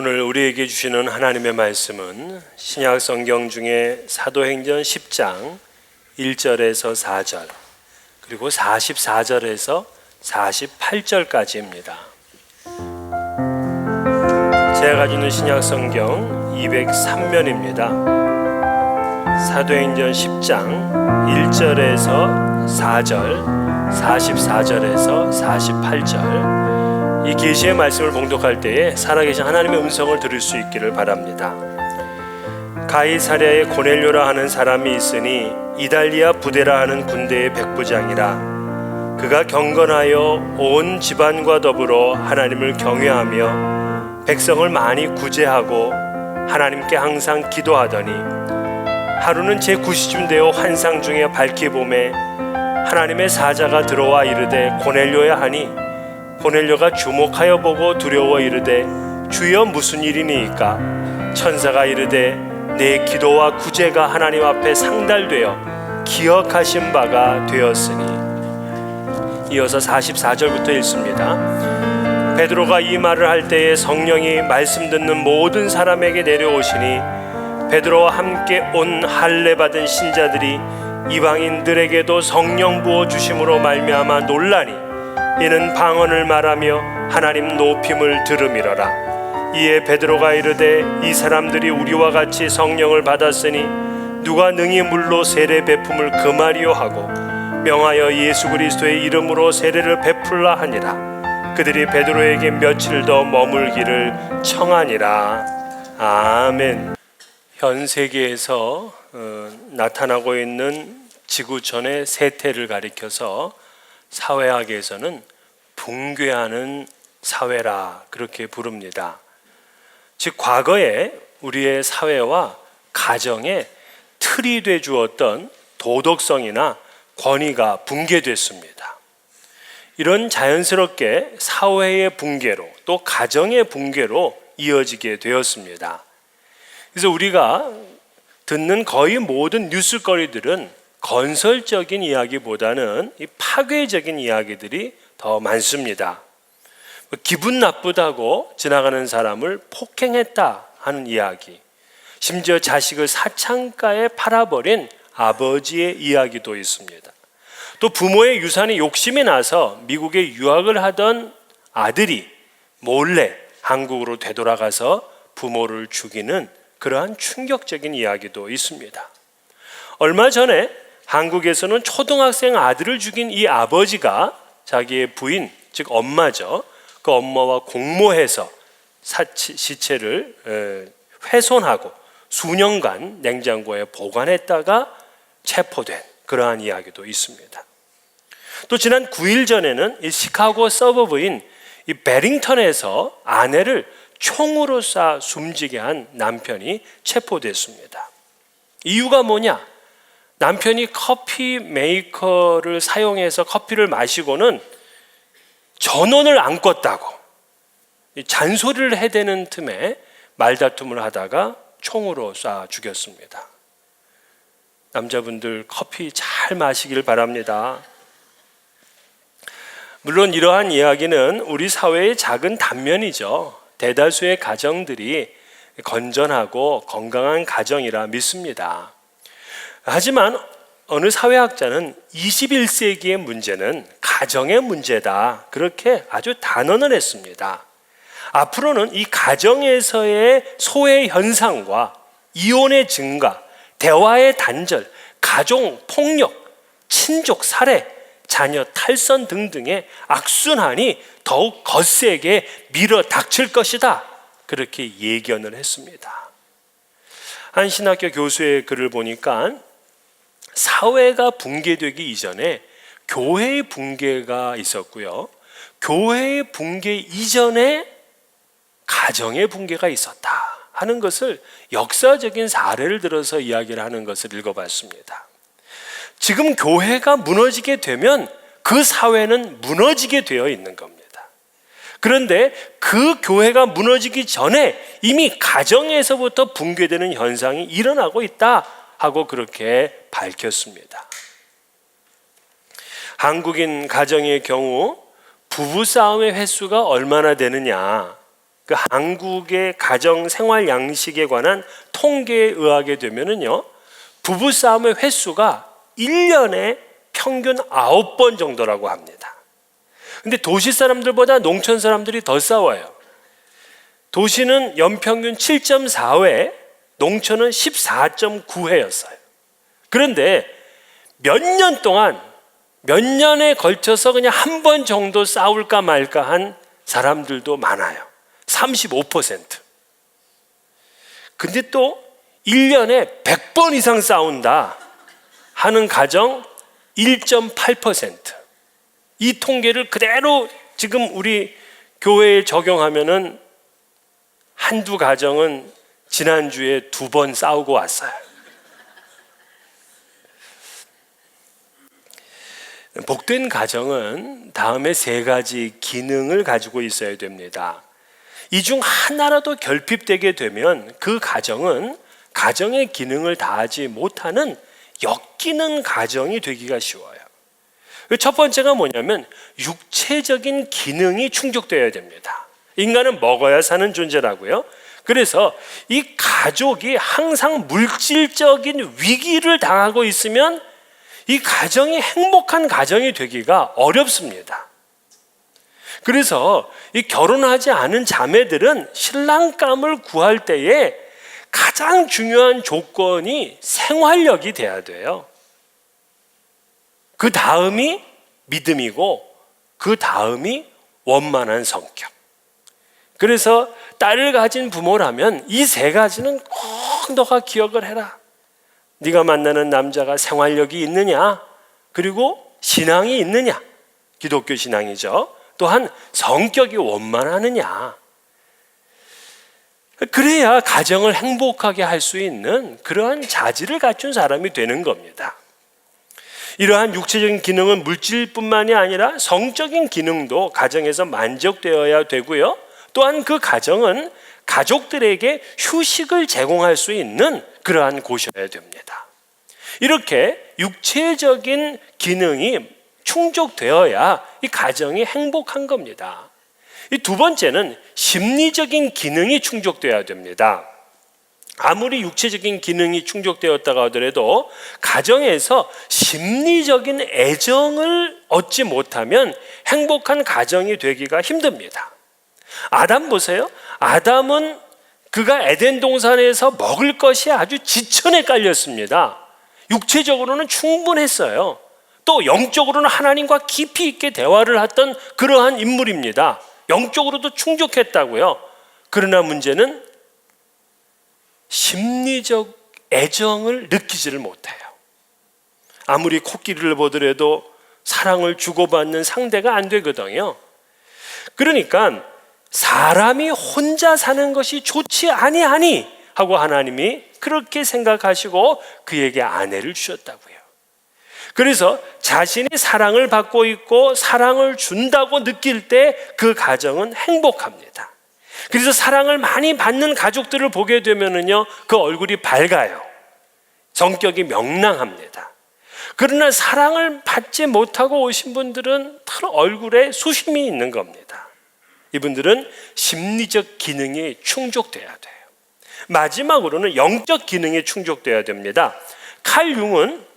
오늘 우리에게 주시는 하나님의 말씀은 신약 성경 중에 사도행전 10장 1절에서 4절 그리고 44절에서 48절까지입니다. 제가 가지고 있는 신약 성경 203면입니다. 사도행전 10장 1절에서 4절, 44절에서 48절 이 계시의 말씀을 봉독할 때에 살아계신 하나님의 음성을 들을 수 있기를 바랍니다. 가이사랴에 고넬료라 하는 사람이 있으니 이달리아 부대라 하는 군대의 백부장이라. 그가 경건하여 온 집안과 더불어 하나님을 경외하며 백성을 많이 구제하고 하나님께 항상 기도하더니 하루는 제9시쯤 되어 환상 중에 밝히 보매 하나님의 사자가 들어와 이르되 고넬료야 하니 고넬료가 주목하여 보고 두려워 이르되 주여 무슨 일이니이까? 천사가 이르되 내 기도와 구제가 하나님 앞에 상달되어 기억하신 바가 되었으니. 이어서 44절부터 읽습니다. 베드로가 이 말을 할 때에 성령이 말씀 듣는 모든 사람에게 내려오시니 베드로와 함께 온 할례 받은 신자들이 이방인들에게도 성령 부어 주심으로 말미암아 놀라니 이는 방언을 말하며 하나님 높임을 들음이러라. 이에 베드로가 이르되 이 사람들이 우리와 같이 성령을 받았으니 누가 능히 물로 세례 베품을 금하리요 하고 명하여 예수 그리스도의 이름으로 세례를 베풀라 하니라. 그들이 베드로에게 며칠 더 머물기를 청하니라. 아멘. 현 세계에서 나타나고 있는 지구촌의 세태를 가리켜서 사회학에서는 붕괴하는 사회라 그렇게 부릅니다. 즉 과거에 우리의 사회와 가정에 틀이 돼 주었던 도덕성이나 권위가 붕괴됐습니다. 이런 자연스럽게 사회의 붕괴로 또 가정의 붕괴로 이어지게 되었습니다. 그래서 우리가 듣는 거의 모든 뉴스거리들은 건설적인 이야기보다는 이 파괴적인 이야기들이 더 많습니다. 기분 나쁘다고 지나가는 사람을 폭행했다 하는 이야기, 심지어 자식을 사창가에 팔아버린 아버지의 이야기도 있습니다. 또 부모의 유산에 욕심이 나서 미국에 유학을 하던 아들이 몰래 한국으로 되돌아가서 부모를 죽이는 그러한 충격적인 이야기도 있습니다. 얼마 전에 한국에서는 초등학생 아들을 죽인 이 아버지가 자기의 부인, 즉 엄마죠. 그 엄마와 공모해서 시체를 훼손하고 수년간 냉장고에 보관했다가 체포된 그러한 이야기도 있습니다. 또 지난 9일 전에는 이 시카고 서버브인 이 베링턴에서 아내를 총으로 쏴 숨지게 한 남편이 체포됐습니다. 이유가 뭐냐? 남편이 커피 메이커를 사용해서 커피를 마시고는 전원을 안 껐다고 잔소리를 해대는 틈에 말다툼을 하다가 총으로 쏴 죽였습니다. 남자분들 커피 잘 마시길 바랍니다. 물론 이러한 이야기는 우리 사회의 작은 단면이죠. 대다수의 가정들이 건전하고 건강한 가정이라 믿습니다. 하지만 어느 사회학자는 21세기의 문제는 가정의 문제다 그렇게 아주 단언을 했습니다. 앞으로는 이 가정에서의 소외 현상과 이혼의 증가, 대화의 단절, 가정 폭력, 친족 살해, 자녀 탈선 등등의 악순환이 더욱 거세게 밀어 닥칠 것이다 그렇게 예견을 했습니다. 한 신학교 교수의 글을 보니까 사회가 붕괴되기 이전에 교회의 붕괴가 있었고요. 교회의 붕괴 이전에 가정의 붕괴가 있었다 하는 것을 역사적인 사례를 들어서 이야기를 하는 것을 읽어봤습니다. 지금 교회가 무너지게 되면 그 사회는 무너지게 되어 있는 겁니다. 그런데 그 교회가 무너지기 전에 이미 가정에서부터 붕괴되는 현상이 일어나고 있다 하고 그렇게 밝혔습니다. 한국인 가정의 경우 부부싸움의 횟수가 얼마나 되느냐 그 한국의 가정 생활 양식에 관한 통계에 의하게 되면은요, 부부 싸움의 횟수가 1년에 평균 9번 정도라고 합니다. 근데 도시 사람들보다 농촌 사람들이 더 싸워요. 도시는 연평균 7.4회, 농촌은 14.9회였어요. 그런데 몇 년 동안, 몇 년에 걸쳐서 그냥 한 번 정도 싸울까 말까 한 사람들도 많아요. 35%. 근데 또 1년에 100번 이상 싸운다 하는 가정 1.8%. 이 통계를 그대로 지금 우리 교회에 적용하면은 한두 가정은 지난주에 2번 싸우고 왔어요. 복된 가정은 다음에 3가지 기능을 가지고 있어야 됩니다. 이 중 하나라도 결핍되게 되면 그 가정은 가정의 기능을 다하지 못하는 역기능 가정이 되기가 쉬워요. 첫 번째가 뭐냐면 육체적인 기능이 충족되어야 됩니다. 인간은 먹어야 사는 존재라고요. 그래서 이 가족이 항상 물질적인 위기를 당하고 있으면 이 가정이 행복한 가정이 되기가 어렵습니다. 그래서 이 결혼하지 않은 자매들은 신랑감을 구할 때에 가장 중요한 조건이 생활력이 돼야 돼요. 그 다음이 믿음이고 그 다음이 원만한 성격. 그래서 딸을 가진 부모라면 이 3가지는 꼭 너가 기억을 해라. 네가 만나는 남자가 생활력이 있느냐, 그리고 신앙이 있느냐, 기독교 신앙이죠. 또한 성격이 원만하느냐. 그래야 가정을 행복하게 할 수 있는 그러한 자질을 갖춘 사람이 되는 겁니다. 이러한 육체적인 기능은 물질뿐만이 아니라 성적인 기능도 가정에서 만족되어야 되고요. 또한 그 가정은 가족들에게 휴식을 제공할 수 있는 그러한 곳이어야 됩니다. 이렇게 육체적인 기능이 충족되어야 이 가정이 행복한 겁니다. 이 2번째는 심리적인 기능이 충족되어야 됩니다. 아무리 육체적인 기능이 충족되었다고 하더라도 가정에서 심리적인 애정을 얻지 못하면 행복한 가정이 되기가 힘듭니다. 아담 보세요. 아담은 그가 에덴 동산에서 먹을 것이 아주 지천에 깔렸습니다. 육체적으로는 충분했어요. 또 영적으로는 하나님과 깊이 있게 대화를 했던 그러한 인물입니다. 영적으로도 충족했다고요. 그러나 문제는 심리적 애정을 느끼지를 못해요. 아무리 코끼리를 보더라도 사랑을 주고받는 상대가 안 되거든요. 그러니까 사람이 혼자 사는 것이 좋지 아니하니 하고 하나님이 그렇게 생각하시고 그에게 아내를 주셨다고요. 그래서 자신이 사랑을 받고 있고 사랑을 준다고 느낄 때 그 가정은 행복합니다. 그래서 사랑을 많이 받는 가족들을 보게 되면은요, 그 얼굴이 밝아요. 성격이 명랑합니다. 그러나 사랑을 받지 못하고 오신 분들은 얼굴에 수심이 있는 겁니다. 이분들은 심리적 기능이 충족돼야 돼요. 마지막으로는 영적 기능이 충족돼야 됩니다. 칼 융은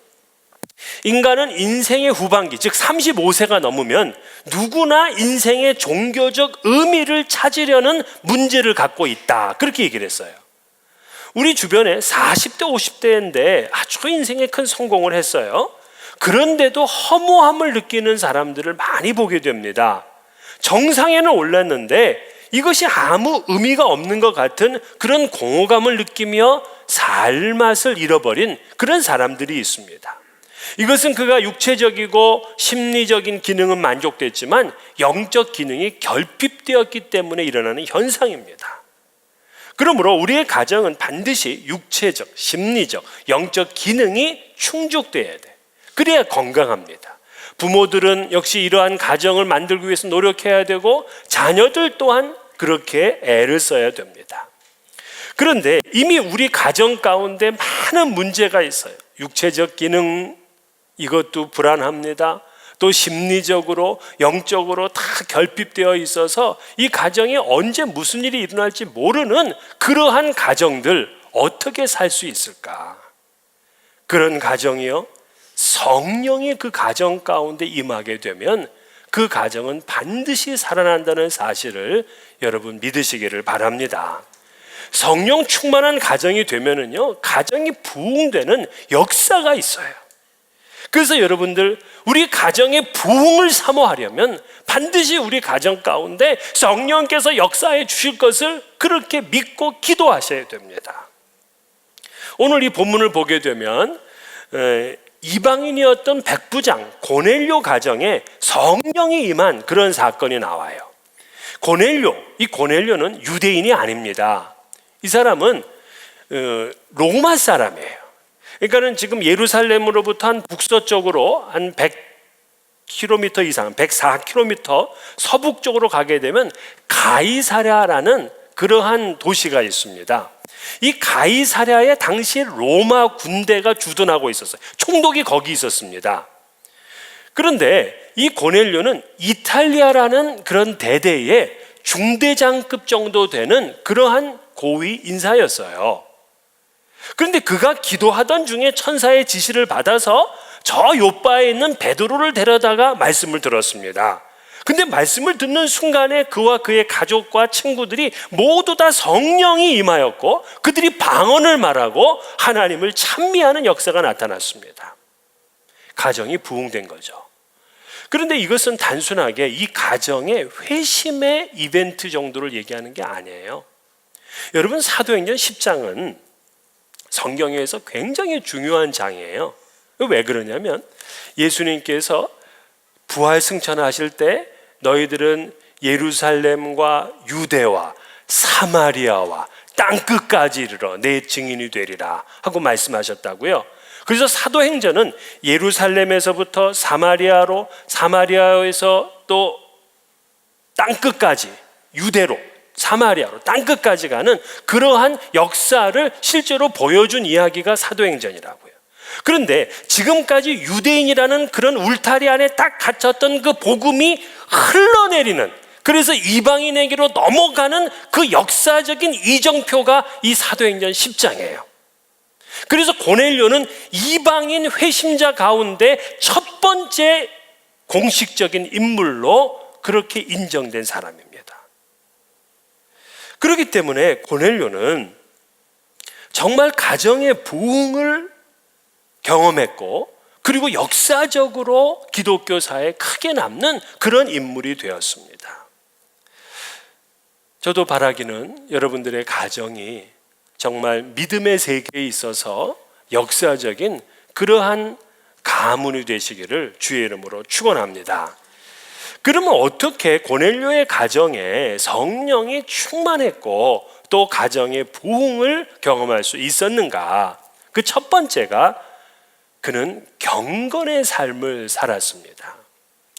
인간은 인생의 후반기, 즉 35세가 넘으면 누구나 인생의 종교적 의미를 찾으려는 문제를 갖고 있다, 그렇게 얘기를 했어요. 우리 주변에 40대 50대인데 아주 인생에 큰 성공을 했어요. 그런데도 허무함을 느끼는 사람들을 많이 보게 됩니다. 정상에는 올랐는데 이것이 아무 의미가 없는 것 같은 그런 공허감을 느끼며 살 맛을 잃어버린 그런 사람들이 있습니다. 이것은 그가 육체적이고 심리적인 기능은 만족됐지만 영적 기능이 결핍되었기 때문에 일어나는 현상입니다. 그러므로 우리의 가정은 반드시 육체적, 심리적, 영적 기능이 충족돼야 돼. 그래야 건강합니다. 부모들은 역시 이러한 가정을 만들기 위해서 노력해야 되고 자녀들 또한 그렇게 애를 써야 됩니다. 그런데 이미 우리 가정 가운데 많은 문제가 있어요. 육체적 기능, 이것도 불안합니다. 또 심리적으로, 영적으로 다 결핍되어 있어서 이 가정에 언제 무슨 일이 일어날지 모르는 그러한 가정들, 어떻게 살 수 있을까? 그런 가정이요, 성령이 그 가정 가운데 임하게 되면 그 가정은 반드시 살아난다는 사실을 여러분 믿으시기를 바랍니다. 성령 충만한 가정이 되면은요, 가정이 부흥되는 역사가 있어요. 그래서 여러분들, 우리 가정의 부흥을 사모하려면 반드시 우리 가정 가운데 성령께서 역사해 주실 것을 그렇게 믿고 기도하셔야 됩니다. 오늘 이 본문을 보게 되면 이방인이었던 백부장 고넬료 가정에 성령이 임한 그런 사건이 나와요. 이 고넬료는 유대인이 아닙니다. 이 사람은 로마 사람이에요. 그러니까는 지금 예루살렘으로부터 한 북서쪽으로 한 100km 이상, 104km 서북쪽으로 가게 되면 가이사랴라는 그러한 도시가 있습니다. 이 가이사랴에 당시 로마 군대가 주둔하고 있었어요. 총독이 거기 있었습니다. 그런데 이 고넬료는 이탈리아라는 그런 대대의 중대장급 정도 되는 그러한 고위 인사였어요. 그런데 그가 기도하던 중에 천사의 지시를 받아서 저 요바에 있는 베드로를 데려다가 말씀을 들었습니다. 근데 말씀을 듣는 순간에 그와 그의 가족과 친구들이 모두 다 성령이 임하였고 그들이 방언을 말하고 하나님을 찬미하는 역사가 나타났습니다. 가정이 부흥된 거죠. 그런데 이것은 단순하게 이 가정의 회심의 이벤트 정도를 얘기하는 게 아니에요. 여러분, 사도행전 10장은 성경에서 굉장히 중요한 장이에요. 왜 그러냐면 예수님께서 부활 승천하실 때 너희들은 예루살렘과 유대와 사마리아와 땅끝까지 이르러 내 증인이 되리라 하고 말씀하셨다고요. 그래서 사도행전은 예루살렘에서부터 사마리아로, 사마리아에서 또 땅끝까지, 유대로, 사마리아로 땅끝까지 가는 그러한 역사를 실제로 보여준 이야기가 사도행전이라고요. 그런데 지금까지 유대인이라는 그런 울타리 안에 딱 갇혔던 그 복음이 흘러내리는, 그래서 이방인에게로 넘어가는 그 역사적인 이정표가 이 사도행전 10장이에요. 그래서 고넬료는 이방인 회심자 가운데 첫 번째 공식적인 인물로 그렇게 인정된 사람입니다. 그렇기 때문에 고넬료는 정말 가정의 부흥을 경험했고, 그리고 역사적으로 기독교사에 크게 남는 그런 인물이 되었습니다. 저도 바라기는 여러분들의 가정이 정말 믿음의 세계에 있어서 역사적인 그러한 가문이 되시기를 주의 이름으로 축원합니다. 그러면 어떻게 고넬료의 가정에 성령이 충만했고 또 가정의 부흥을 경험할 수 있었는가? 그 첫 번째가 그는 경건의 삶을 살았습니다.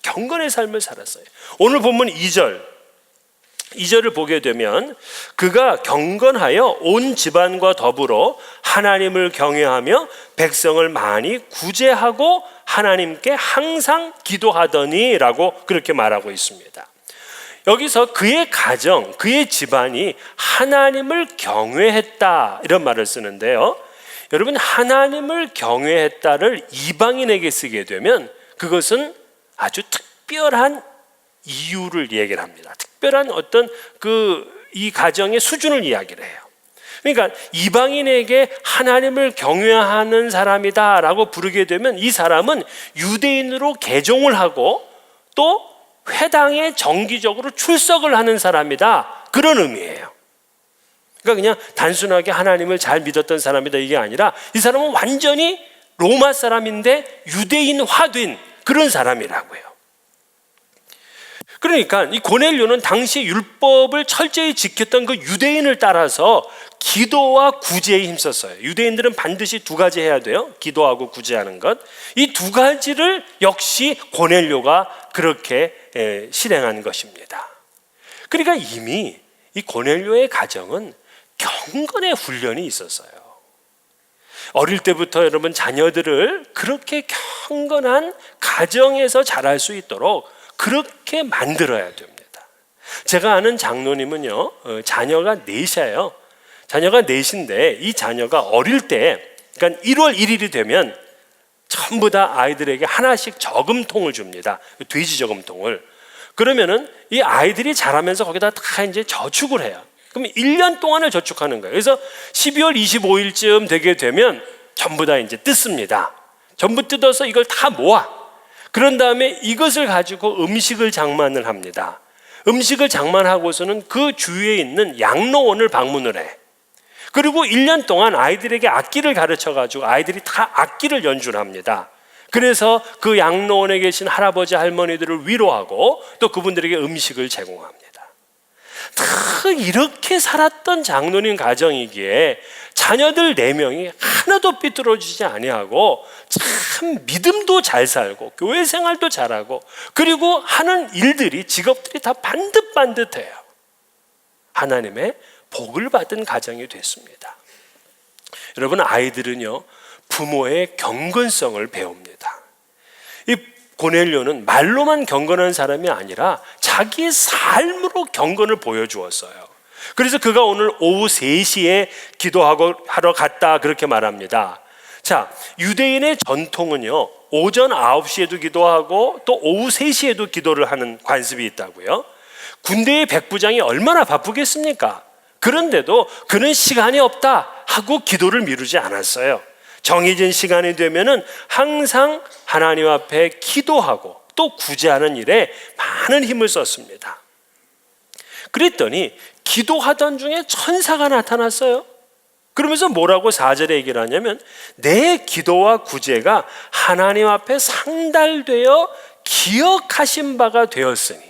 경건의 삶을 살았어요. 오늘 본문 2절을 보게 되면 그가 경건하여 온 집안과 더불어 하나님을 경외하며 백성을 많이 구제하고 하나님께 항상 기도하더니 라고 그렇게 말하고 있습니다. 여기서 그의 가정, 그의 집안이 하나님을 경외했다 이런 말을 쓰는데요. 여러분, 하나님을 경외했다를 이방인에게 쓰게 되면 그것은 아주 특별한 이유를 얘기를 합니다. 특별한 어떤 이 가정의 수준을 이야기를 해요. 그러니까 이방인에게 하나님을 경외하는 사람이다라고 부르게 되면 이 사람은 유대인으로 개종을 하고 또 회당에 정기적으로 출석을 하는 사람이다, 그런 의미예요. 그러니까 그냥 단순하게 하나님을 잘 믿었던 사람이다 이게 아니라 이 사람은 완전히 로마 사람인데 유대인화된 그런 사람이라고요. 그러니까 이 고넬료는 당시 율법을 철저히 지켰던 그 유대인을 따라서 기도와 구제에 힘썼어요. 유대인들은 반드시 두 가지 해야 돼요. 기도하고 구제하는 것. 이 두 가지를 역시 고넬료가 그렇게 실행한 것입니다. 그러니까 이미 이 고넬료의 가정은 경건의 훈련이 있었어요. 어릴 때부터 여러분 자녀들을 그렇게 경건한 가정에서 자랄 수 있도록 그렇게 만들어야 됩니다. 제가 아는 장로님은요, 자녀가 넷이에요. 자녀가 넷인데 이 자녀가 어릴 때, 그러니까 1월 1일이 되면 전부 다 아이들에게 하나씩 저금통을 줍니다. 돼지 저금통을. 그러면은 이 아이들이 자라면서 거기다 다 이제 저축을 해요. 그럼 1년 동안을 저축하는 거예요. 그래서 12월 25일쯤 되게 되면 전부 다 이제 뜯습니다. 전부 뜯어서 이걸 다 모아. 그런 다음에 이것을 가지고 음식을 장만을 합니다. 음식을 장만하고서는 그 주위에 있는 양로원을 방문을 해. 그리고 1년 동안 아이들에게 악기를 가르쳐가지고 아이들이 다 악기를 연주를 합니다. 그래서 그 양로원에 계신 할아버지 할머니들을 위로하고 또 그분들에게 음식을 제공합니다. 다 이렇게 살았던 장로님 가정이기에 자녀들 4명이 하나도 삐뚤어지지 아니하고 참 믿음도 잘 살고 교회 생활도 잘하고 그리고 하는 일들이 직업들이 다 반듯반듯해요. 하나님의 복을 받은 가정이 됐습니다. 여러분, 아이들은요 부모의 경건성을 배웁니다. 이 고넬료는 말로만 경건한 사람이 아니라 자기의 삶으로 경건을 보여주었어요. 그래서 그가 오늘 오후 3시에 기도하러 갔다 그렇게 말합니다. 자, 유대인의 전통은요 오전 9시에도 기도하고 또 오후 3시에도 기도를 하는 관습이 있다고요. 군대의 백부장이 얼마나 바쁘겠습니까? 그런데도 그는 시간이 없다 하고 기도를 미루지 않았어요. 정해진 시간이 되면은 항상 하나님 앞에 기도하고 또 구제하는 일에 많은 힘을 썼습니다. 그랬더니 기도하던 중에 천사가 나타났어요. 그러면서 뭐라고 4절에 얘기를 하냐면 내 기도와 구제가 하나님 앞에 상달되어 기억하신 바가 되었으니,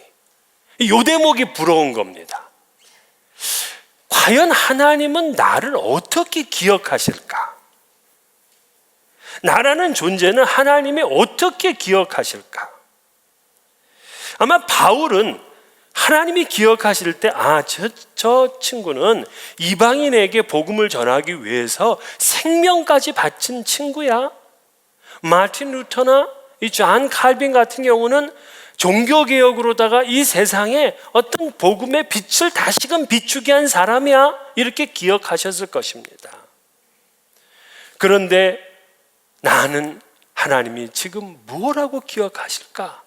이 대목이 부러운 겁니다. 과연 하나님은 나를 어떻게 기억하실까? 나라는 존재는 하나님이 어떻게 기억하실까? 아마 바울은 하나님이 기억하실 때 저 친구는 이방인에게 복음을 전하기 위해서 생명까지 바친 친구야. 마틴 루터나 이 존 칼빈 같은 경우는 종교개혁으로다가 이 세상에 어떤 복음의 빛을 다시금 비추게 한 사람이야. 이렇게 기억하셨을 것입니다. 그런데 나는 하나님이 지금 뭐라고 기억하실까?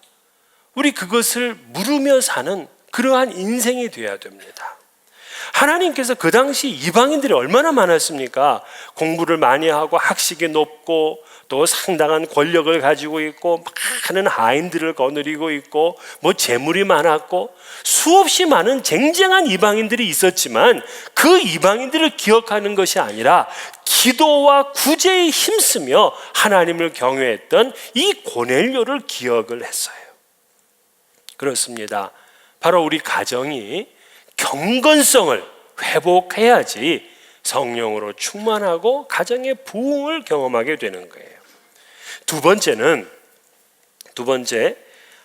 우리 그것을 물으며 사는 그러한 인생이 되어야 됩니다. 하나님께서 그 당시 이방인들이 얼마나 많았습니까? 공부를 많이 하고 학식이 높고 또 상당한 권력을 가지고 있고 많은 하인들을 거느리고 있고 뭐 재물이 많았고 수없이 많은 쟁쟁한 이방인들이 있었지만 그 이방인들을 기억하는 것이 아니라 기도와 구제에 힘쓰며 하나님을 경외했던 이 고넬료를 기억을 했어요. 그렇습니다. 바로 우리 가정이 경건성을 회복해야지 성령으로 충만하고 가정의 부흥을 경험하게 되는 거예요. 두 번째,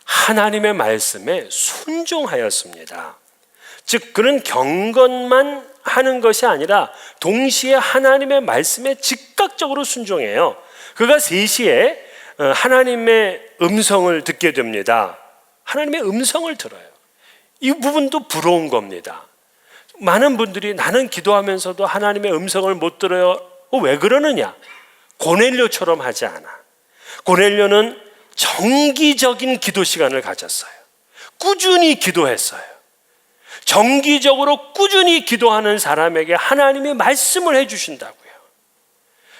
하나님의 말씀에 순종하였습니다. 즉 그는 경건만 하는 것이 아니라 동시에 하나님의 말씀에 즉각적으로 순종해요. 그가 3시에 하나님의 음성을 듣게 됩니다. 하나님의 음성을 들어요. 이 부분도 부러운 겁니다. 많은 분들이 나는 기도하면서도 하나님의 음성을 못 들어요. 왜 그러느냐? 고넬료처럼 하지 않아. 고넬료는 정기적인 기도 시간을 가졌어요. 꾸준히 기도했어요. 정기적으로 꾸준히 기도하는 사람에게 하나님이 말씀을 해주신다고요.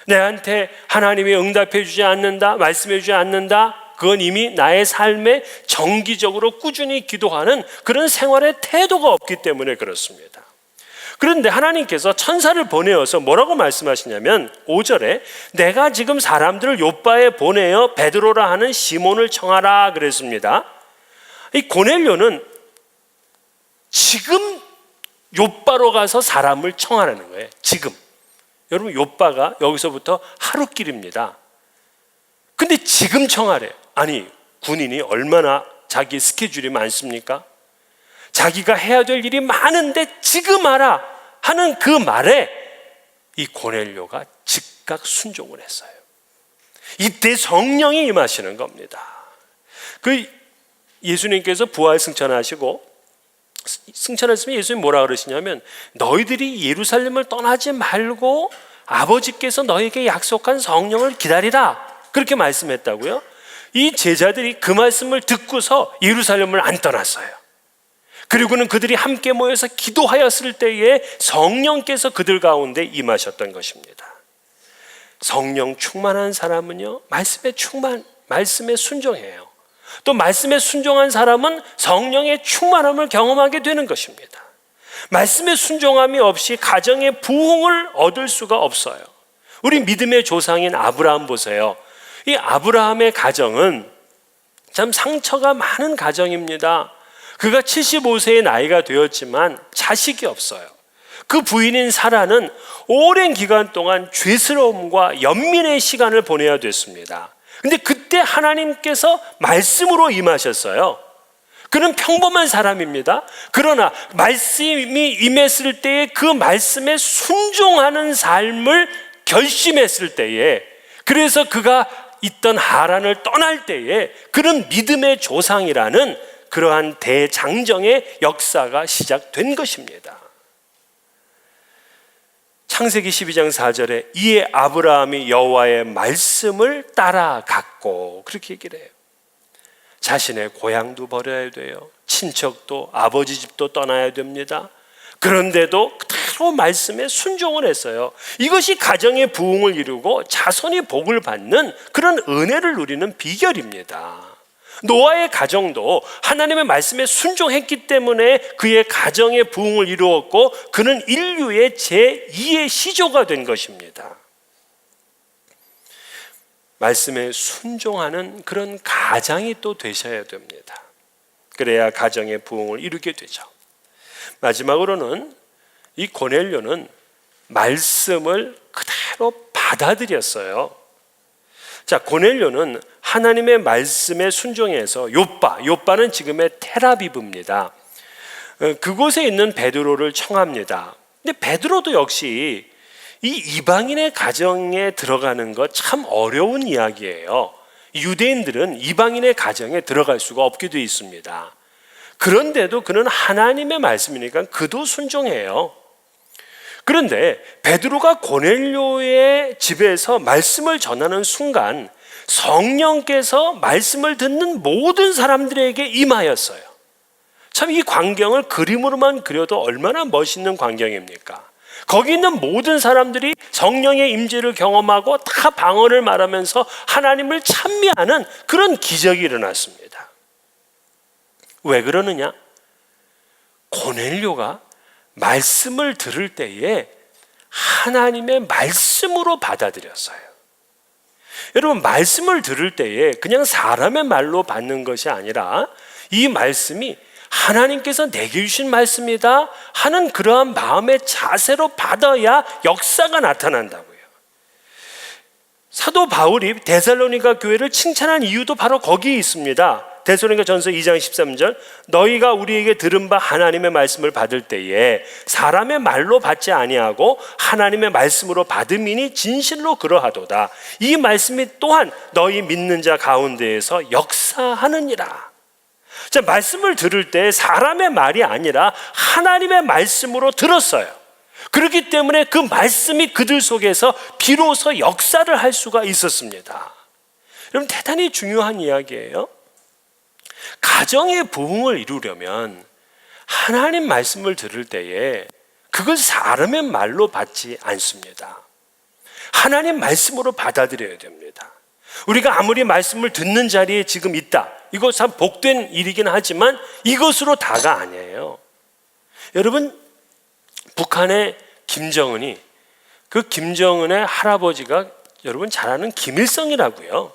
내한테 하나님이 응답해 주지 않는다, 말씀해 주지 않는다, 그건 이미 나의 삶에 정기적으로 꾸준히 기도하는 그런 생활의 태도가 없기 때문에 그렇습니다. 그런데 하나님께서 천사를 보내어서 뭐라고 말씀하시냐면 5절에 내가 지금 사람들을 요바에 보내어 베드로라 하는 시몬을 청하라 그랬습니다. 이 고넬료는 지금 요바로 가서 사람을 청하라는 거예요. 지금. 여러분 요바가 여기서부터 하루길입니다. 근데 지금 청하래요. 아니 군인이 얼마나 자기 스케줄이 많습니까? 자기가 해야 될 일이 많은데 지금 하라 하는 그 말에 이 고넬료가 즉각 즉각 순종을 했어요. 이때 성령이 임하시는 겁니다. 그 예수님께서 부활 승천하시고 승천했으면 예수님 뭐라 그러시냐면 너희들이 예루살렘을 떠나지 말고 아버지께서 너희에게 약속한 성령을 기다리라 그렇게 말씀했다고요. 이 제자들이 그 말씀을 듣고서 예루살렘을 안 떠났어요. 그리고는 그들이 함께 모여서 기도하였을 때에 성령께서 그들 가운데 임하셨던 것입니다. 성령 충만한 사람은요 말씀에 순종해요. 또 말씀에 순종한 사람은 성령의 충만함을 경험하게 되는 것입니다. 말씀에 순종함이 없이 가정의 부흥을 얻을 수가 없어요. 우리 믿음의 조상인 아브라함 보세요. 이 아브라함의 가정은 참 상처가 많은 가정입니다. 그가 75세의 나이가 되었지만 자식이 없어요. 그 부인인 사라는 오랜 기간 동안 죄스러움과 연민의 시간을 보내야 됐습니다. 근데 그때 하나님께서 말씀으로 임하셨어요. 그는 평범한 사람입니다. 그러나 말씀이 임했을 때에 그 말씀에 순종하는 삶을 결심했을 때에, 그래서 그가 있던 하란을 떠날 때에 그는 믿음의 조상이라는 그러한 대장정의 역사가 시작된 것입니다. 창세기 12장 4절에 이에 아브라함이 여호와의 말씀을 따라갔고 그렇게 얘기를 해요. 자신의 고향도 버려야 돼요. 친척도 아버지 집도 떠나야 됩니다. 그런데도 그대로 말씀에 순종을 했어요. 이것이 가정의 부흥을 이루고 자손이 복을 받는 그런 은혜를 누리는 비결입니다. 노아의 가정도 하나님의 말씀에 순종했기 때문에 그의 가정의 부흥을 이루었고 그는 인류의 제2의 시조가 된 것입니다. 말씀에 순종하는 그런 가장이 또 되셔야 됩니다. 그래야 가정의 부흥을 이루게 되죠. 마지막으로는 이 고넬료는 말씀을 그대로 받아들였어요. 자, 고넬료는 하나님의 말씀에 순종해서 요빠는 지금의 텔아비브입니다. 그곳에 있는 베드로를 청합니다. 근데 베드로도 역시 이 이방인의 가정에 들어가는 것 참 어려운 이야기예요. 유대인들은 이방인의 가정에 들어갈 수가 없게 되어 있습니다. 그런데도 그는 하나님의 말씀이니까 그도 순종해요. 그런데 베드로가 고넬료의 집에서 말씀을 전하는 순간 성령께서 말씀을 듣는 모든 사람들에게 임하였어요. 참 이 광경을 그림으로만 그려도 얼마나 멋있는 광경입니까? 거기 있는 모든 사람들이 성령의 임재를 경험하고 다 방언을 말하면서 하나님을 찬미하는 그런 기적이 일어났습니다. 왜 그러느냐? 고넬료가 말씀을 들을 때에 하나님의 말씀으로 받아들였어요. 여러분, 말씀을 들을 때에 그냥 사람의 말로 받는 것이 아니라 이 말씀이 하나님께서 내게 주신 말씀이다 하는 그러한 마음의 자세로 받아야 역사가 나타난다고요. 사도 바울이 데살로니가 교회를 칭찬한 이유도 바로 거기에 있습니다. 데살로니가 전서 2장 13절 너희가 우리에게 들은 바 하나님의 말씀을 받을 때에 사람의 말로 받지 아니하고 하나님의 말씀으로 받음이니 진실로 그러하도다. 이 말씀이 또한 너희 믿는 자 가운데에서 역사하느니라. 자, 말씀을 들을 때 사람의 말이 아니라 하나님의 말씀으로 들었어요. 그렇기 때문에 그 말씀이 그들 속에서 비로소 역사를 할 수가 있었습니다. 여러분, 대단히 중요한 이야기예요. 가정의 부흥을 이루려면 하나님 말씀을 들을 때에 그걸 사람의 말로 받지 않습니다. 하나님 말씀으로 받아들여야 됩니다. 우리가 아무리 말씀을 듣는 자리에 지금 있다, 이거 참 복된 일이긴 하지만 이것으로 다가 아니에요. 여러분, 북한의 김정은이, 그 김정은의 할아버지가 여러분 잘 아는 김일성이라고요.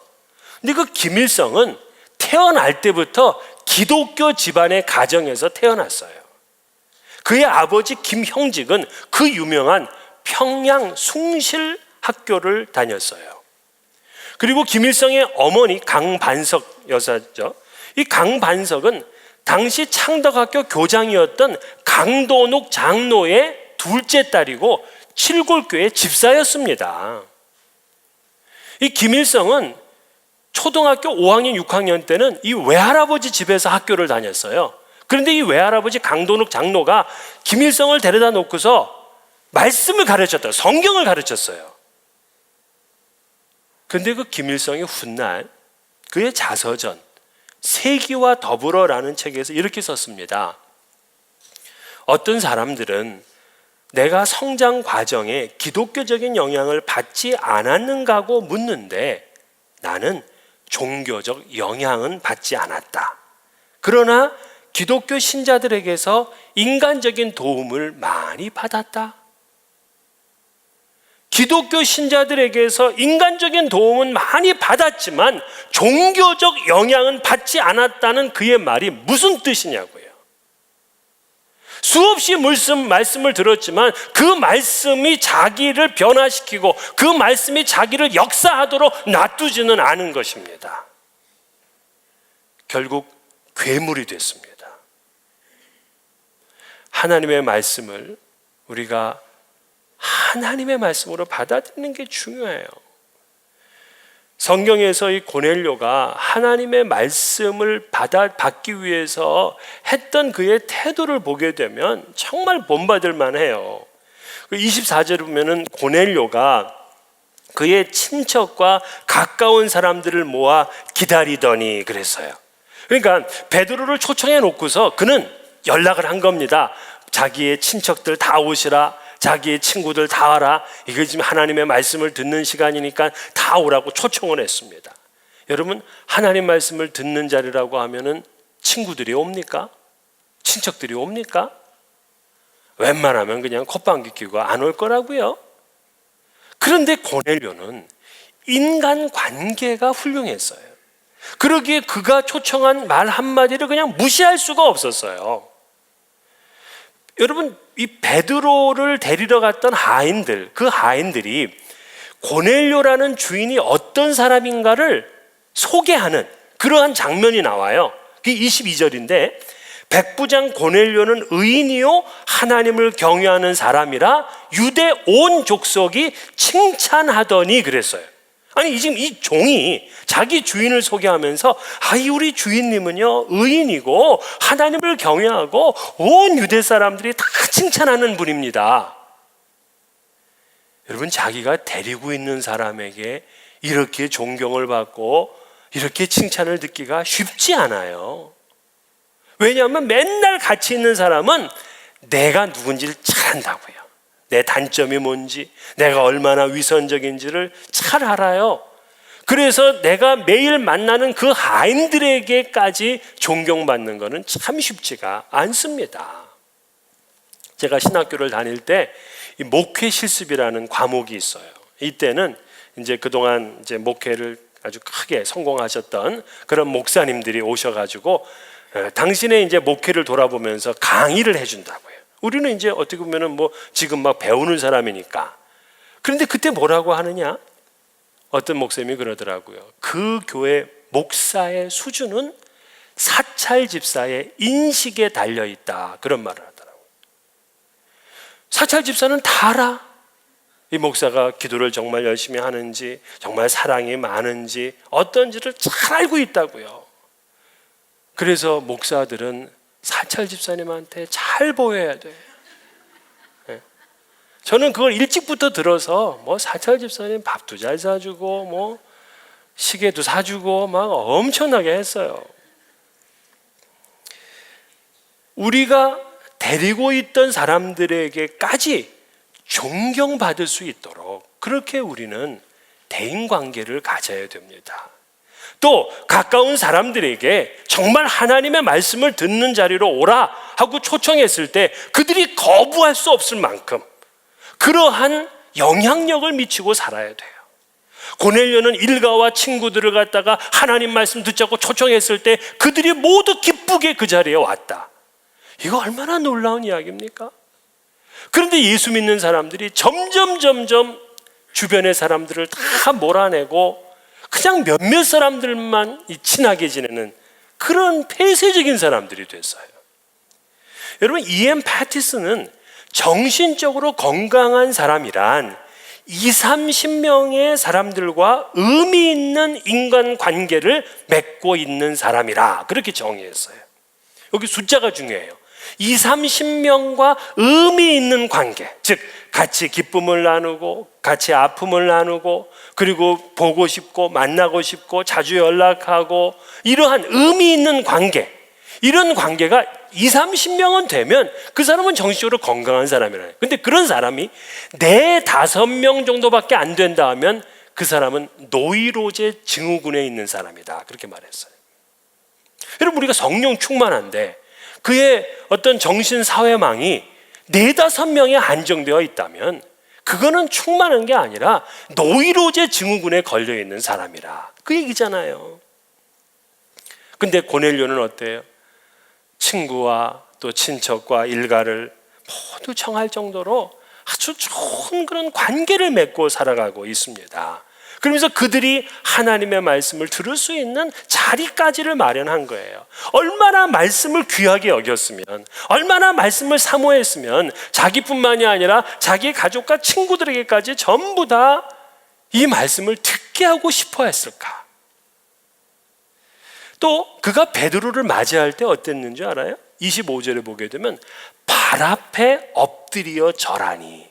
근데 그 김일성은 태어날 때부터 기독교 집안의 가정에서 태어났어요. 그의 아버지 김형직은 그 유명한 평양 숭실학교를 다녔어요. 그리고 김일성의 어머니 강반석 여사죠. 이 강반석은 당시 창덕학교 교장이었던 강도녹 장로의 둘째 딸이고 칠골교의 집사였습니다. 이 김일성은 초등학교 5학년, 6학년 때는 이 외할아버지 집에서 학교를 다녔어요. 그런데 이 외할아버지 강도욱 장로가 김일성을 데려다 놓고서 말씀을 가르쳤다, 성경을 가르쳤어요. 그런데 그 김일성이 훗날 그의 자서전 세기와 더불어라는 책에서 이렇게 썼습니다. 어떤 사람들은 내가 성장 과정에 기독교적인 영향을 받지 않았는가고 묻는데 나는 종교적 영향은 받지 않았다. 그러나 기독교 신자들에게서 인간적인 도움을 많이 받았다. 기독교 신자들에게서 인간적인 도움은 많이 받았지만 종교적 영향은 받지 않았다는 그의 말이 무슨 뜻이냐고요. 수없이 말씀을 들었지만 그 말씀이 자기를 변화시키고 그 말씀이 자기를 역사하도록 놔두지는 않은 것입니다. 결국 괴물이 됐습니다. 하나님의 말씀을 우리가 하나님의 말씀으로 받아들이는 게 중요해요. 성경에서 이 고넬료가 하나님의 말씀을 받기 위해서 했던 그의 태도를 보게 되면 정말 본받을 만해요. 24절에 보면은 고넬료가 그의 친척과 가까운 사람들을 모아 기다리더니 그랬어요. 그러니까 베드로를 초청해 놓고서 그는 연락을 한 겁니다. 자기의 친척들 다 오시라, 자기의 친구들 다 와라. 이게 지금 하나님의 말씀을 듣는 시간이니까 다 오라고 초청을 했습니다. 여러분, 하나님 말씀을 듣는 자리라고 하면은 친구들이 옵니까? 친척들이 옵니까? 웬만하면 그냥 콧방귀 뀌고 안 올 거라고요. 그런데 고넬료는 인간관계가 훌륭했어요. 그러기에 그가 초청한 말 한마디를 그냥 무시할 수가 없었어요. 여러분, 이 베드로를 데리러 갔던 하인들, 그 하인들이 고넬료라는 주인이 어떤 사람인가를 소개하는 그러한 장면이 나와요. 그게 22절인데 백부장 고넬료는 의인이요 하나님을 경외하는 사람이라 유대 온 족속이 칭찬하더니 그랬어요. 아니 지금 이 종이 자기 주인을 소개하면서 우리 주인님은요 의인이고 하나님을 경외하고 온 유대 사람들이 다 칭찬하는 분입니다. 여러분, 자기가 데리고 있는 사람에게 이렇게 존경을 받고 이렇게 칭찬을 듣기가 쉽지 않아요. 왜냐하면 맨날 같이 있는 사람은 내가 누군지를 잘 안다고요. 내 단점이 뭔지, 내가 얼마나 위선적인지를 잘 알아요. 그래서 내가 매일 만나는 그 하인들에게까지 존경받는 것은 참 쉽지가 않습니다. 제가 신학교를 다닐 때 이 목회 실습이라는 과목이 있어요. 이때는 이제 그동안 이제 목회를 아주 크게 성공하셨던 그런 목사님들이 오셔가지고 당신의 이제 목회를 돌아보면서 강의를 해준다고요. 우리는 이제 어떻게 보면은 뭐 지금 막 배우는 사람이니까. 그런데 그때 뭐라고 하느냐? 어떤 목사님이 그러더라고요. 그 교회 목사의 수준은 사찰 집사의 인식에 달려 있다. 그런 말을 하더라고요. 사찰 집사는 다 알아. 이 목사가 기도를 정말 열심히 하는지, 정말 사랑이 많은지, 어떤지를 잘 알고 있다고요. 그래서 목사들은 사찰 집사님한테 잘 보여야 돼. 저는 그걸 일찍부터 들어서 뭐 사찰 집사님 밥도 잘 사주고 뭐 시계도 사주고 막 엄청나게 했어요. 우리가 데리고 있던 사람들에게까지 존경받을 수 있도록 그렇게 우리는 대인관계를 가져야 됩니다. 또 가까운 사람들에게 정말 하나님의 말씀을 듣는 자리로 오라 하고 초청했을 때 그들이 거부할 수 없을 만큼 그러한 영향력을 미치고 살아야 돼요. 고넬료는 일가와 친구들을 갖다가 하나님 말씀 듣자고 초청했을 때 그들이 모두 기쁘게 그 자리에 왔다. 이거 얼마나 놀라운 이야기입니까? 그런데 예수 믿는 사람들이 점점 주변의 사람들을 다 몰아내고 그냥 몇몇 사람들만 친하게 지내는 그런 폐쇄적인 사람들이 됐어요. 여러분, E.M. 패티슨은 정신적으로 건강한 사람이란 20-30명의 사람들과 의미 있는 인간관계를 맺고 있는 사람이라 그렇게 정의했어요. 여기 숫자가 중요해요. 20-30명과 의미 있는 관계, 즉 같이 기쁨을 나누고 같이 아픔을 나누고 그리고 보고 싶고 만나고 싶고 자주 연락하고 이러한 의미 있는 관계, 이런 관계가 20-30명은 되면 그 사람은 정신적으로 건강한 사람이라요. 근데 그런 사람이 4-5명 정도밖에 안 된다 하면 그 사람은 노이로제 증후군에 있는 사람이다 그렇게 말했어요. 여러분, 우리가 성령 충만한데 그의 어떤 정신사회망이 4-5명에 한정되어 있다면 그거는 충만한 게 아니라 노이로제 증후군에 걸려있는 사람이라 그 얘기잖아요. 근데 고넬료는 어때요? 친구와 또 친척과 일가를 모두 청할 정도로 아주 좋은 그런 관계를 맺고 살아가고 있습니다. 그러면서 그들이 하나님의 말씀을 들을 수 있는 자리까지를 마련한 거예요. 얼마나 말씀을 귀하게 여겼으면, 얼마나 말씀을 사모했으면 자기뿐만이 아니라 자기 가족과 친구들에게까지 전부 다 이 말씀을 듣게 하고 싶어 했을까? 또 그가 베드로를 맞이할 때 어땠는지 알아요? 25절에 보게 되면 발 앞에 엎드려 절하니.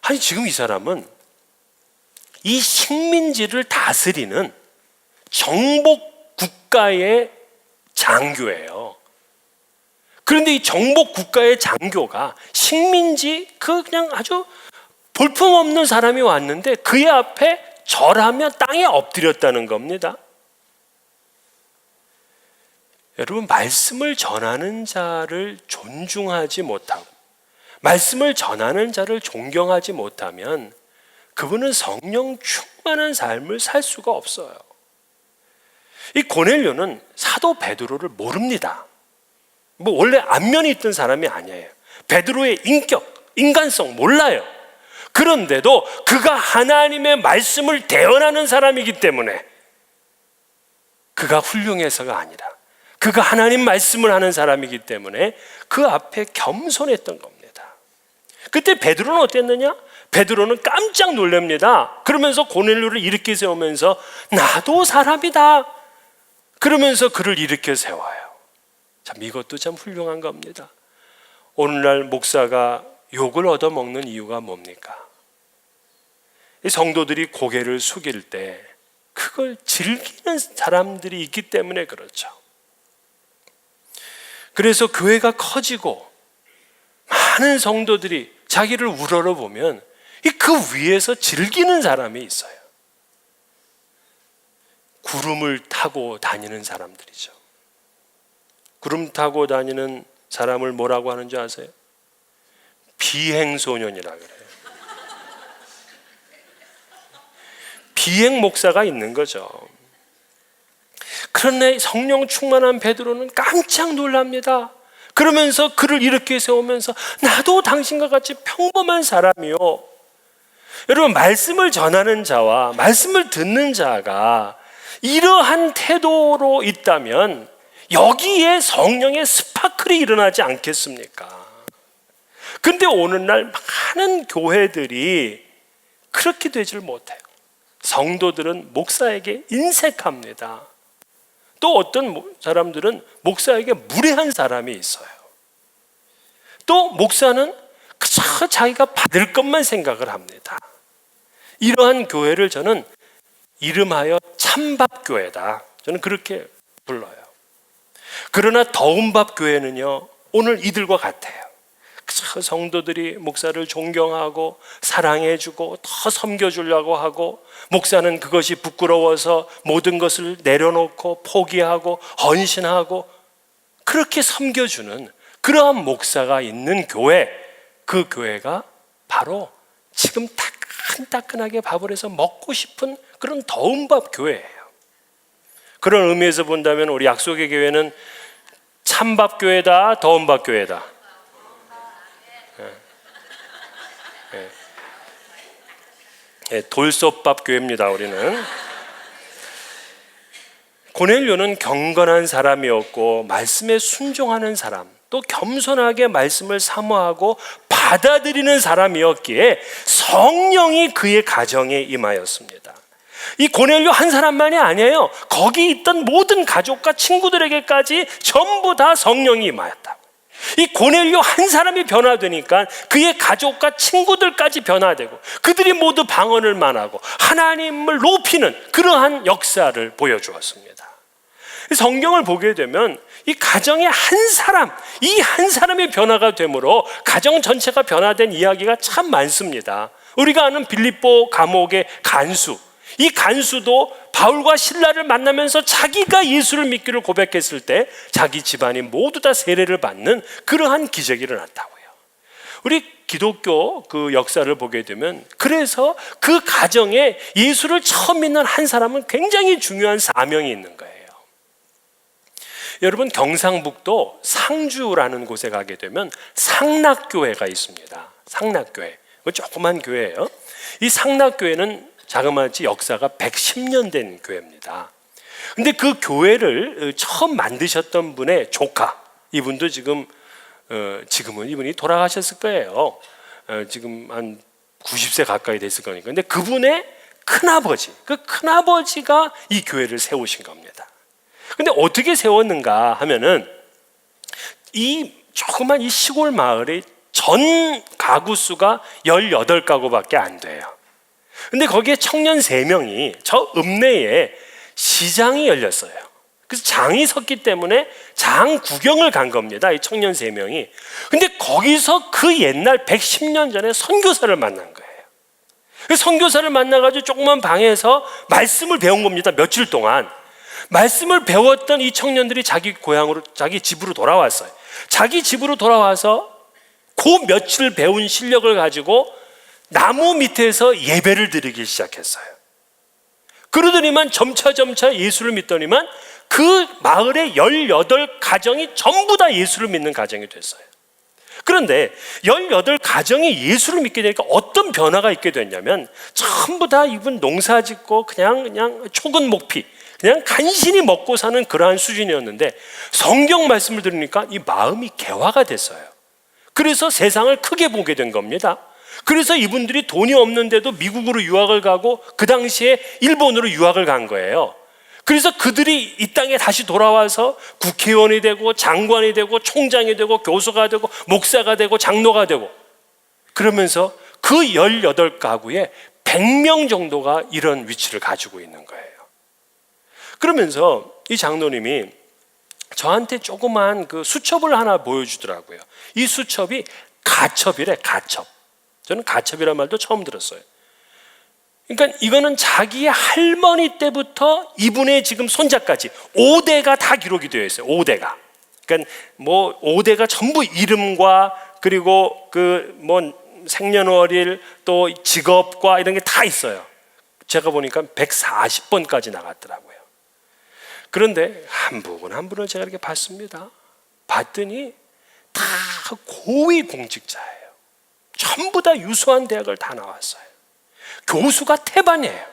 아니, 지금 이 사람은 이 식민지를 다스리는 정복 국가의 장교예요. 그런데 이 정복 국가의 장교가 식민지 그냥 아주 볼품없는 사람이 왔는데 그의 앞에 절하며 땅에 엎드렸다는 겁니다. 여러분, 말씀을 전하는 자를 존중하지 못하고 말씀을 전하는 자를 존경하지 못하면 그분은 성령 충만한 삶을 살 수가 없어요. 이 고넬료는 사도 베드로를 모릅니다. 원래 안면이 있던 사람이 아니에요. 베드로의 인격, 인간성 몰라요. 그런데도 그가 하나님의 말씀을 대언하는 사람이기 때문에 그가 훌륭해서가 아니라 그가 하나님 말씀을 하는 사람이기 때문에 그 앞에 겸손했던 겁니다. 그때 베드로는 어땠느냐? 베드로는 깜짝 놀랍니다. 그러면서 고넬료를 일으켜 세우면서 나도 사람이다 그러면서 그를 일으켜 세워요. 참, 이것도 참 훌륭한 겁니다. 오늘날 목사가 욕을 얻어먹는 이유가 뭡니까? 이 성도들이 고개를 숙일 때 그걸 즐기는 사람들이 있기 때문에 그렇죠. 그래서 교회가 커지고 많은 성도들이 자기를 우러러보면 그 위에서 즐기는 사람이 있어요. 구름을 타고 다니는 사람들이죠. 구름 타고 다니는 사람을 뭐라고 하는 줄 아세요? 비행소년이라 그래요. 비행 목사가 있는 거죠. 그런데 성령 충만한 베드로는 깜짝 놀랍니다. 그러면서 그를 이렇게 세우면서 나도 당신과 같이 평범한 사람이요. 여러분, 말씀을 전하는 자와 말씀을 듣는 자가 이러한 태도로 있다면 여기에 성령의 스파클이 일어나지 않겠습니까? 근데 오늘날 많은 교회들이 그렇게 되질 못해요. 성도들은 목사에게 인색합니다. 또 어떤 사람들은 목사에게 무례한 사람이 있어요. 또 목사는 그저 자기가 받을 것만 생각을 합니다. 이러한 교회를 저는 이름하여 찬밥교회다, 저는 그렇게 불러요. 그러나 더운밥교회는요, 오늘 이들과 같아요. 그저 성도들이 목사를 존경하고 사랑해주고 더 섬겨주려고 하고, 목사는 그것이 부끄러워서 모든 것을 내려놓고 포기하고 헌신하고 그렇게 섬겨주는 그러한 목사가 있는 교회, 그 교회가 바로 지금 따끈따끈하게 밥을 해서 먹고 싶은 그런 더운밥 교회예요. 그런 의미에서 본다면 우리 약속의 교회는 찬밥 교회다, 더운밥 교회다. 돌솥밥 교회입니다. 우리는. 고넬료는 경건한 사람이었고 말씀에 순종하는 사람, 또 겸손하게 말씀을 사모하고 받아들이는 사람이었기에 성령이 그의 가정에 임하였습니다. 이 고넬료 한 사람만이 아니에요. 거기 있던 모든 가족과 친구들에게까지 전부 다 성령이 임하였다. 이 고넬료 한 사람이 변화되니까 그의 가족과 친구들까지 변화되고 그들이 모두 방언을 말하고 하나님을 높이는 그러한 역사를 보여주었습니다. 성경을 보게 되면 이 가정의 한 사람, 이 한 사람의 변화가 되므로 가정 전체가 변화된 이야기가 참 많습니다. 우리가 아는 빌립보 감옥의 간수, 이 간수도 바울과 실라를 만나면서 자기가 예수를 믿기를 고백했을 때 자기 집안이 모두 다 세례를 받는 그러한 기적이 일어났다고요. 우리 기독교 그 역사를 보게 되면 그래서 그 가정에 예수를 처음 믿는 한 사람은 굉장히 중요한 사명이 있는 거예요. 여러분, 경상북도 상주라는 곳에 가게 되면 상락교회가 있습니다. 상락교회, 조그만 교회예요. 이 상락교회는 자그마치 역사가 110년 된 교회입니다. 근데 그 교회를 처음 만드셨던 분의 조카, 이분도 지금은 이분이 돌아가셨을 거예요. 지금 한 90세 가까이 됐을 거니까. 근데 그분의 큰아버지, 그 큰아버지가 이 교회를 세우신 겁니다. 근데 어떻게 세웠는가 하면은 이 조그만 이 시골 마을의 전 가구 수가 18가구밖에 안 돼요. 근데 거기에 청년 3명이 저 읍내에 시장이 열렸어요. 그래서 장이 섰기 때문에 장 구경을 간 겁니다. 이 청년 3명이. 근데 거기서 그 옛날 110년 전에 선교사를 만난 거예요. 그 선교사를 만나가지고 조그만 방에서 말씀을 배운 겁니다. 며칠 동안. 말씀을 배웠던 이 청년들이 자기 고향으로, 자기 집으로 돌아왔어요. 자기 집으로 돌아와서 그 며칠 배운 실력을 가지고 나무 밑에서 예배를 드리기 시작했어요. 그러더니만 점차 예수를 믿더니만 그 마을의 18가정이 전부 다 예수를 믿는 가정이 됐어요. 그런데 18가정이 예수를 믿게 되니까 어떤 변화가 있게 됐냐면 전부 다 이분 농사 짓고 그냥 초근 목피, 그냥 간신히 먹고 사는 그러한 수준이었는데 성경 말씀을 들으니까 이 마음이 개화가 됐어요. 그래서 세상을 크게 보게 된 겁니다. 그래서 이분들이 돈이 없는데도 미국으로 유학을 가고 그 당시에 일본으로 유학을 간 거예요. 그래서 그들이 이 땅에 다시 돌아와서 국회의원이 되고 장관이 되고 총장이 되고 교수가 되고 목사가 되고 장로가 되고 그러면서 그 18가구에 100명 정도가 이런 위치를 가지고 있는 거예요. 그러면서 이 장로님이 저한테 조그만 그 수첩을 하나 보여주더라고요. 이 수첩이 가첩이래, 가첩. 저는 가첩이라는 말도 처음 들었어요. 그러니까 이거는 자기의 할머니 때부터 이분의 지금 손자까지 5대가 다 기록이 되어 있어요. 5대가. 그러니까 뭐 5대가 전부 이름과 그리고 그 뭐 생년월일 또 직업과 이런 게 다 있어요. 제가 보니까 140번까지 나갔더라고요. 그런데 한 분을 제가 이렇게 봤습니다. 봤더니 다 고위 공직자예요. 전부 다 유수한 대학을 다 나왔어요. 교수가 태반이에요.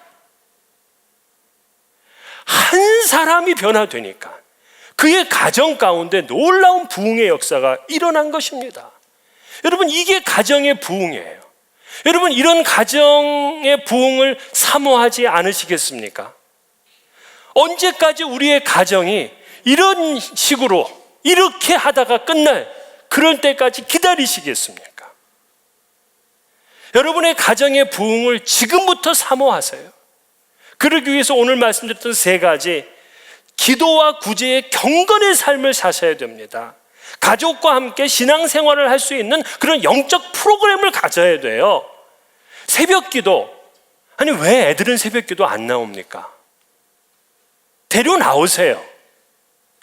한 사람이 변화되니까 그의 가정 가운데 놀라운 부흥의 역사가 일어난 것입니다. 여러분, 이게 가정의 부흥이에요. 여러분, 이런 가정의 부흥을 사모하지 않으시겠습니까? 언제까지 우리의 가정이 이런 식으로 이렇게 하다가 끝날 그럴 때까지 기다리시겠습니까? 여러분의 가정의 부흥을 지금부터 사모하세요. 그러기 위해서 오늘 말씀드렸던 3가지 기도와 구제의 경건의 삶을 사셔야 됩니다. 가족과 함께 신앙생활을 할 수 있는 그런 영적 프로그램을 가져야 돼요. 새벽기도, 아니 왜 애들은 새벽기도 안 나옵니까? 데려 나오세요.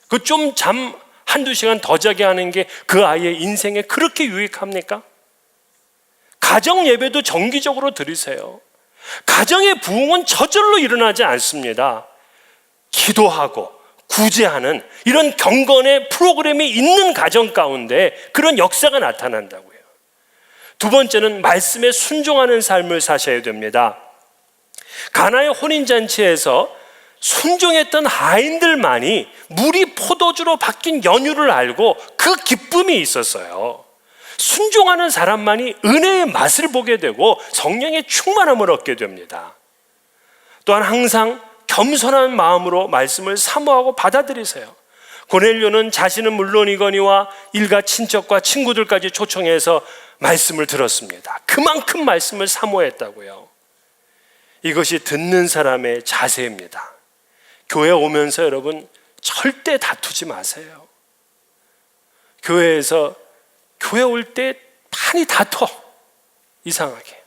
그 좀 잠 한두 시간 더 자게 하는 게 그 아이의 인생에 그렇게 유익합니까? 가정 예배도 정기적으로 드리세요. 가정의 부흥은 저절로 일어나지 않습니다. 기도하고 구제하는 이런 경건의 프로그램이 있는 가정 가운데 그런 역사가 나타난다고요. 2번째는 말씀에 순종하는 삶을 사셔야 됩니다. 가나의 혼인잔치에서 순종했던 하인들만이 물이 포도주로 바뀐 연유를 알고 그 기쁨이 있었어요. 순종하는 사람만이 은혜의 맛을 보게 되고 성령의 충만함을 얻게 됩니다. 또한 항상 겸손한 마음으로 말씀을 사모하고 받아들이세요. 고넬료는 자신은 물론이거니와 일가 친척과 친구들까지 초청해서 말씀을 들었습니다. 그만큼 말씀을 사모했다고요. 이것이 듣는 사람의 자세입니다. 교회 오면서 여러분 절대 다투지 마세요. 교회에서 교회 올 때 많이 다퉈, 이상하게.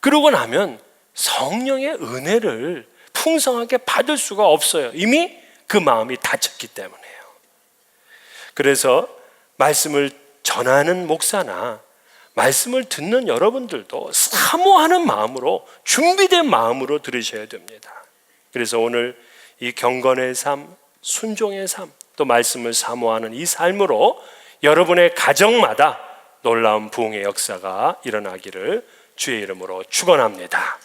그러고 나면 성령의 은혜를 풍성하게 받을 수가 없어요. 이미 그 마음이 닫혔기 때문에요. 그래서 말씀을 전하는 목사나 말씀을 듣는 여러분들도 사모하는 마음으로, 준비된 마음으로 들으셔야 됩니다. 그래서 오늘 이 경건의 삶, 순종의 삶, 또 말씀을 사모하는 이 삶으로 여러분의 가정마다 놀라운 부흥의 역사가 일어나기를 주의 이름으로 축원합니다.